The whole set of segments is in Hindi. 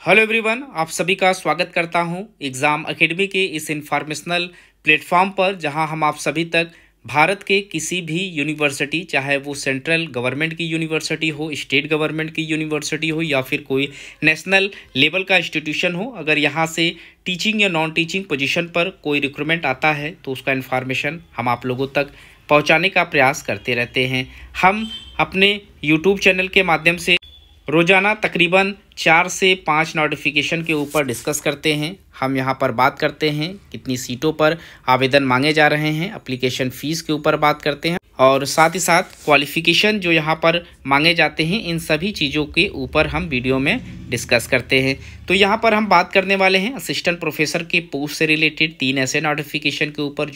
हेलो एवरीवन, आप सभी का स्वागत करता हूं एग्ज़ाम एकेडमी के इस इंफॉर्मेशनल प्लेटफॉर्म पर, जहां हम आप सभी तक भारत के किसी भी यूनिवर्सिटी, चाहे वो सेंट्रल गवर्नमेंट की यूनिवर्सिटी हो, स्टेट गवर्नमेंट की यूनिवर्सिटी हो या फिर कोई नेशनल लेवल का इंस्टीट्यूशन हो, अगर यहां से टीचिंग या नॉन टीचिंग पोजीशन पर कोई रिक्रूटमेंट आता है तो उसका इन्फॉर्मेशन हम आप लोगों तक पहुँचाने का प्रयास करते रहते हैं। हम अपने यूट्यूब चैनल के माध्यम से रोज़ाना तकरीबन 4 से 5 नोटिफिकेशन के ऊपर डिस्कस करते हैं। हम यहाँ पर बात करते हैं कितनी सीटों पर आवेदन मांगे जा रहे हैं, एप्लीकेशन फ़ीस के ऊपर बात करते हैं और साथ ही साथ क्वालिफ़िकेशन जो यहाँ पर मांगे जाते हैं, इन सभी चीज़ों के ऊपर हम वीडियो में डिस्कस करते हैं। तो यहाँ पर हम बात करने वाले हैं असिस्टेंट प्रोफेसर के पोस्ट से रिलेटेड 3 ऐसे नोटिफिकेशन के ऊपर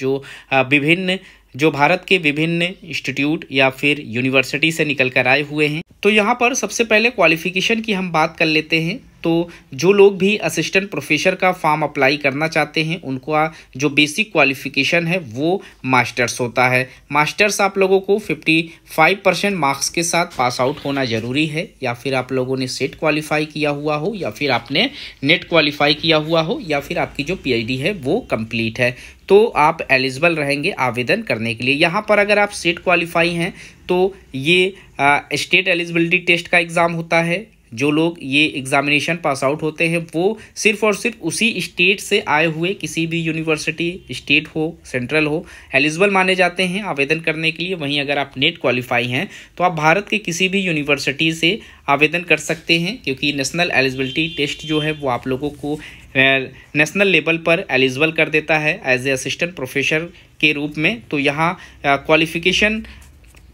जो भारत के विभिन्न इंस्टीट्यूट या फिर यूनिवर्सिटी से निकल कर आए हुए हैं। तो यहाँ पर सबसे पहले क्वालिफ़िकेशन की हम बात कर लेते हैं। तो जो लोग भी असिस्टेंट प्रोफेसर का फॉर्म अप्लाई करना चाहते हैं, उनका जो बेसिक क्वालिफ़िकेशन है वो मास्टर्स होता है। मास्टर्स आप लोगों को 55% मार्क्स के साथ पास आउट होना ज़रूरी है, या फिर आप लोगों ने सेट क्वालिफाई किया हुआ हो, या फिर आपने नेट क्वालिफाई किया हुआ हो, या फिर आपकी जो पीएचडी है वो कंप्लीट है, तो आप एलिजिबल रहेंगे आवेदन करने के लिए। यहाँ पर अगर आप सेट क्वालिफाई हैं तो ये स्टेट एलिजिबिलिटी टेस्ट का एग्ज़ाम होता है। जो लोग ये एग्ज़ामिनेशन पास आउट होते हैं वो सिर्फ़ और सिर्फ उसी स्टेट से आए हुए किसी भी यूनिवर्सिटी, स्टेट हो, सेंट्रल हो, एलिजिबल माने जाते हैं आवेदन करने के लिए। वहीं अगर आप नेट क्वालिफाई हैं तो आप भारत के किसी भी यूनिवर्सिटी से आवेदन कर सकते हैं, क्योंकि नेशनल एलिजिबिलिटी टेस्ट जो है वो आप लोगों को नेशनल लेवल पर एलिजिबल कर देता है एज ए असिस्टेंट प्रोफेसर के रूप में। तो यहाँ क्वालिफ़िकेशन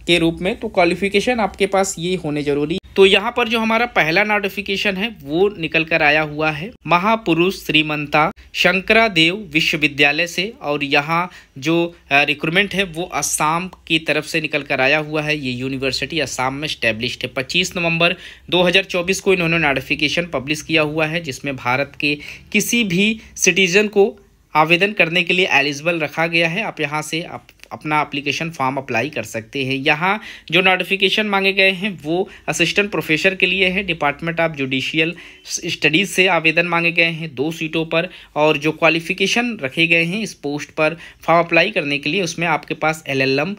के रूप में तो क्वालिफ़िकेशन आपके पास ये होने ज़रूरी। तो यहाँ पर जो हमारा पहला नोटिफिकेशन है वो निकल कर आया हुआ है महापुरुष श्रीमंता शंकरादेव विश्वविद्यालय से, और यहाँ जो रिक्रूटमेंट है वो असम की तरफ से निकल कर आया हुआ है। ये यूनिवर्सिटी असम में स्टैब्लिश्ड है। 25 नवंबर 2024 को इन्होंने नोटिफिकेशन पब्लिश किया हुआ है, जिसमें भारत के किसी भी सिटीजन को आवेदन करने के लिए एलिजिबल रखा गया है। आप यहाँ से अपना एप्लीकेशन फॉर्म अप्लाई कर सकते हैं। यहाँ जो नोटिफिकेशन मांगे गए हैं वो असिस्टेंट प्रोफेसर के लिए है। डिपार्टमेंट ऑफ जुडिशियल स्टडीज़ से आवेदन मांगे गए हैं 2 सीटों पर, और जो क्वालिफ़िकेशन रखे गए हैं इस पोस्ट पर फॉर्म अप्लाई करने के लिए, उसमें आपके पास LLM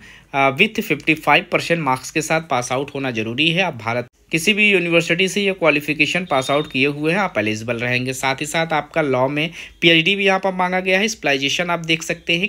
विथ 55% मार्क्स के साथ पास आउट होना ज़रूरी है। आप भारत किसी भी यूनिवर्सिटी से ये क्वालिफ़िकेशन पास आउट किए हुए हैं, आप एलिजिबल रहेंगे। साथ ही साथ आपका लॉ में PhD भी यहाँ पर मांगा गया है। स्पेशलाइजेशन आप देख सकते हैं,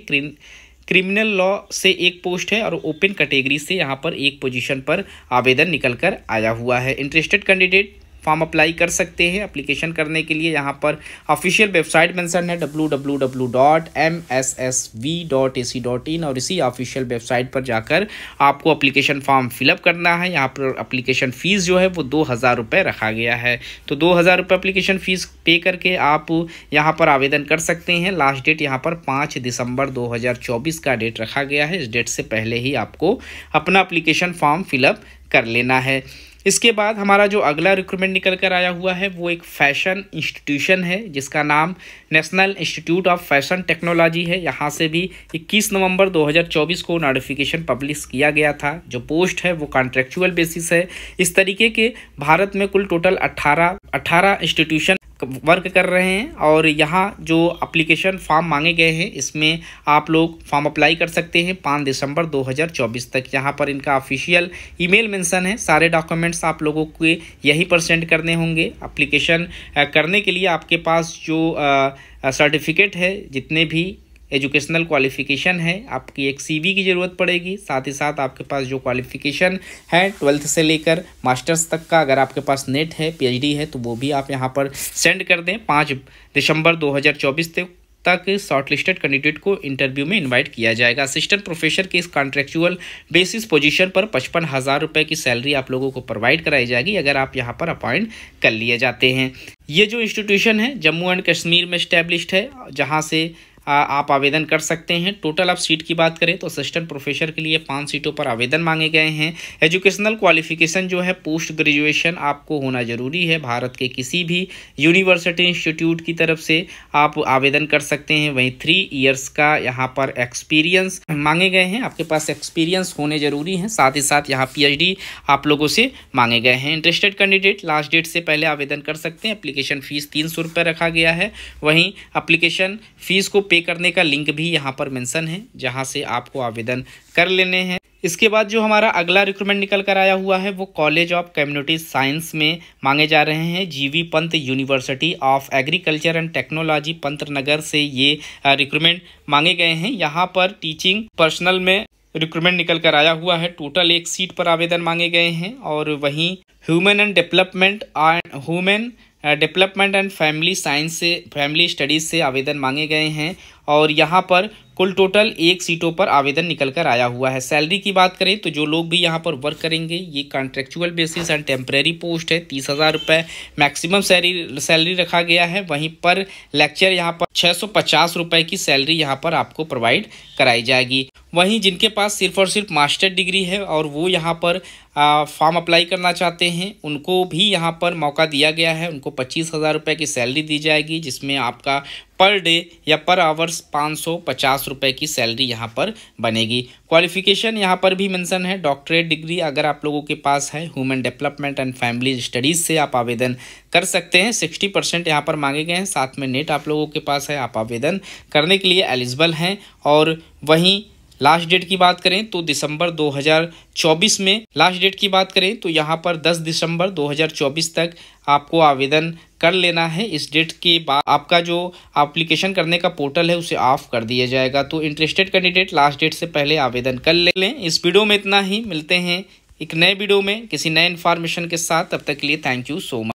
क्रिमिनल लॉ से 1 पोस्ट है और ओपन कैटेगरी से यहाँ पर 1 पोजीशन पर आवेदन निकल कर आया हुआ है। इंटरेस्टेड कैंडिडेट फॉर्म अप्लाई कर सकते हैं। एप्लीकेशन करने के लिए यहाँ पर ऑफिशियल वेबसाइट मेंशन है www.mssv.ac.in, और इसी ऑफिशियल वेबसाइट पर जाकर आपको एप्लीकेशन फॉर्म फिलअप करना है। यहाँ पर एप्लीकेशन फ़ीस जो है वो 2000 रुपये रखा गया है। तो 2000 रुपये एप्लीकेशन फ़ीस पे करके आप यहाँ पर आवेदन कर सकते हैं। लास्ट डेट यहाँ पर 5 दिसंबर 2024 का डेट रखा गया है। इस डेट से पहले ही आपको अपना एप्लीकेशन फॉर्म फिलअप कर लेना है। इसके बाद हमारा जो अगला रिक्रूटमेंट निकल कर आया हुआ है वो एक फ़ैशन इंस्टीट्यूशन है, जिसका नाम national institute of fashion technology है। यहाँ से भी 21 नवंबर 2024 को नोटिफिकेशन पब्लिश किया गया था। जो पोस्ट है वो कॉन्ट्रेक्चुअल बेसिस है। इस तरीके के भारत में कुल टोटल 18 इंस्टीट्यूशन वर्क कर रहे हैं, और यहाँ जो एप्लीकेशन फॉर्म मांगे गए हैं इसमें आप लोग फॉर्म अप्लाई कर सकते हैं 5 दिसंबर 2024 तक। यहाँ पर इनका ऑफिशियल ईमेल मेंशन है। सारे डॉक्यूमेंट्स आप लोगों को यहीं पर सेंड करने होंगे। एप्लीकेशन करने के लिए आपके पास जो सर्टिफिकेट है, जितने भी एजुकेशनल क्वालिफ़िकेशन है, आपकी एक CV की ज़रूरत पड़ेगी। साथ ही साथ आपके पास जो क्वालिफ़िकेशन है 12th से लेकर मास्टर्स तक का, अगर आपके पास नेट है, PhD है, तो वो भी आप यहाँ पर सेंड कर दें। 5 दिसंबर 2024 तक शॉर्टलिस्टेड कैंडिडेट को इंटरव्यू में इनवाइट किया जाएगा। असिस्टेंट प्रोफेसर के इस कॉन्ट्रेक्चुअल बेसिस पोजीशन पर 55,000 रुपये की सैलरी आप लोगों को प्रोवाइड कराई जाएगी अगर आप यहाँ पर अपॉइंट कर लिए जाते हैं। ये जो इंस्टीट्यूशन है जम्मू एंड कश्मीर में इस्टेब्लिश्ड है, जहाँ से आप आवेदन कर सकते हैं। टोटल आप सीट की बात करें तो असिस्टेंट प्रोफेसर के लिए 5 सीटों पर आवेदन मांगे गए हैं। एजुकेशनल क्वालिफिकेशन जो है पोस्ट ग्रेजुएशन आपको होना जरूरी है। भारत के किसी भी यूनिवर्सिटी इंस्टीट्यूट की तरफ से आप आवेदन कर सकते हैं। वहीं 3 इयर्स का यहाँ पर एक्सपीरियंस मांगे गए हैं, आपके पास एक्सपीरियंस होने जरूरी है। साथ ही साथ यहाँ PhD आप लोगों से मांगे गए हैं। इंटरेस्टेड कैंडिडेट लास्ट डेट से पहले आवेदन कर सकते हैं। एप्लीकेशन फीस 300 रुपये रखा गया है। वहीं एप्लीकेशन फीस को पे करने का लिंक भी यहाँ पर मेंशन है, जहाँ से आपको आवेदन कर लेने हैं। इसके बाद जो हमारा अगला रिक्रूटमेंट निकल कर आया हुआ है वो कॉलेज ऑफ कम्युनिटी साइंस में मांगे जा रहे हैं। GV Pant university of agriculture and technology Pantnagar से ये रिक्रूटमेंट मांगे गए हैं। यहाँ पर टीचिंग पर्सनल में रिक्रूटमेंट निकल कर आया हुआ है। टोटल 1 सीट पर आवेदन मांगे गए हैं। और वहीं human development and family science से फैमिली स्टडीज़ से आवेदन मांगे गए हैं। और यहाँ पर कुल टोटल 1 सीटों पर आवेदन निकल कर आया हुआ है। सैलरी की बात करें तो जो लोग भी यहाँ पर वर्क करेंगे ये contractual basis and temporary post है। 30,000 रुपये मैक्सिमम सैलरी रखा गया है। वहीं पर लेक्चर यहाँ पर 650 रुपये की सैलरी यहाँ पर आपको प्रोवाइड कराई जाएगी। वहीं जिनके पास सिर्फ और सिर्फ मास्टर डिग्री है और वो यहाँ पर फॉर्म अप्लाई करना चाहते हैं उनको भी यहाँ पर मौका दिया गया है। उनको 25,000 रुपये की सैलरी दी जाएगी, जिसमें आपका पर डे या पर आवर्स 550 रुपये की सैलरी यहाँ पर बनेगी। क्वालिफिकेशन यहाँ पर भी मेंशन है, डॉक्टरेट डिग्री अगर आप लोगों के पास है। Human development and family studies से आप आवेदन कर सकते हैं। 60% यहाँ पर मांगे गए हैं। साथ में नेट आप लोगों के पास है, आप आवेदन करने के लिए एलिजिबल हैं। और वहीं लास्ट डेट की बात करें तो दिसंबर 2024 में लास्ट डेट की बात करें तो यहाँ पर 10 दिसंबर 2024 तक आपको आवेदन कर लेना है। इस डेट के बाद आपका जो एप्लीकेशन करने का पोर्टल है उसे ऑफ कर दिया जाएगा। तो इंटरेस्टेड कैंडिडेट लास्ट डेट से पहले आवेदन कर लें। इस वीडियो में इतना ही। मिलते हैं एक नए वीडियो में किसी नए इन्फॉर्मेशन के साथ। तब तक के लिए थैंक यू सो मच।